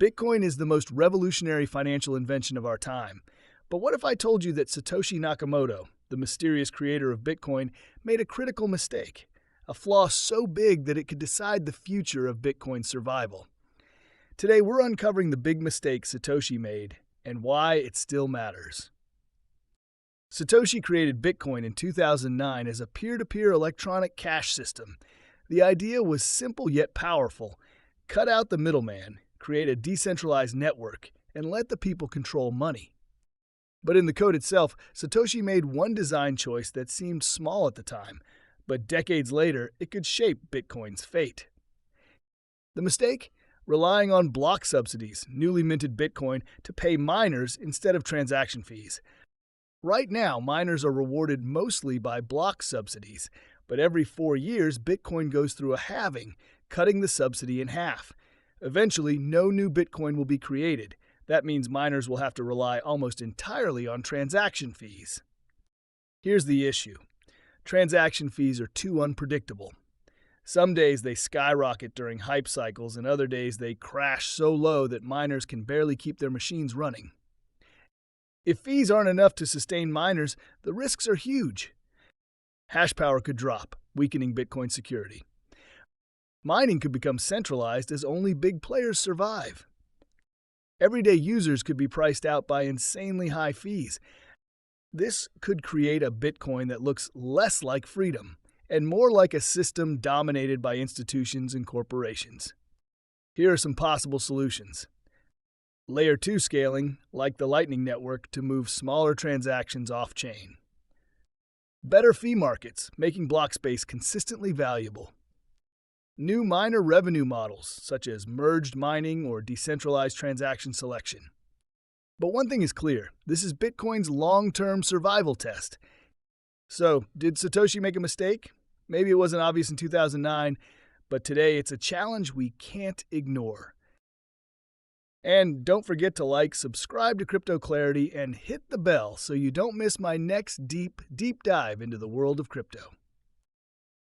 Bitcoin is the most revolutionary financial invention of our time. But what if I told you that Satoshi Nakamoto, the mysterious creator of Bitcoin, made a critical mistake? A flaw so big that it could decide the future of Bitcoin's survival. Today, we're uncovering the big mistake Satoshi made and why it still matters. Satoshi created Bitcoin in 2009 as a peer-to-peer electronic cash system. The idea was simple yet powerful. Cut out the middleman, create a decentralized network, and let the people control money. But in the code itself, Satoshi made one design choice that seemed small at the time, but decades later, it could shape Bitcoin's fate. The mistake? Relying on block subsidies, newly minted Bitcoin, to pay miners instead of transaction fees. Right now, miners are rewarded mostly by block subsidies, but every 4 years, Bitcoin goes through a halving, cutting the subsidy in half. Eventually, no new Bitcoin will be created. That means miners will have to rely almost entirely on transaction fees. Here's the issue. Transaction fees are too unpredictable. Some days they skyrocket during hype cycles, and other days they crash so low that miners can barely keep their machines running. If fees aren't enough to sustain miners, the risks are huge. Hash power could drop, weakening Bitcoin security. Mining could become centralized as only big players survive. Everyday users could be priced out by insanely high fees. This could create a Bitcoin that looks less like freedom and more like a system dominated by institutions and corporations. Here are some possible solutions. Layer 2 scaling, like the Lightning Network, to move smaller transactions off-chain. Better fee markets, making block space consistently valuable. New miner revenue models, such as merged mining or decentralized transaction selection. But one thing is clear, this is Bitcoin's long-term survival test. So, did Satoshi make a mistake? Maybe it wasn't obvious in 2009, but today it's a challenge we can't ignore. And don't forget to like, subscribe to CryptoClarity, and hit the bell so you don't miss my next deep dive into the world of crypto.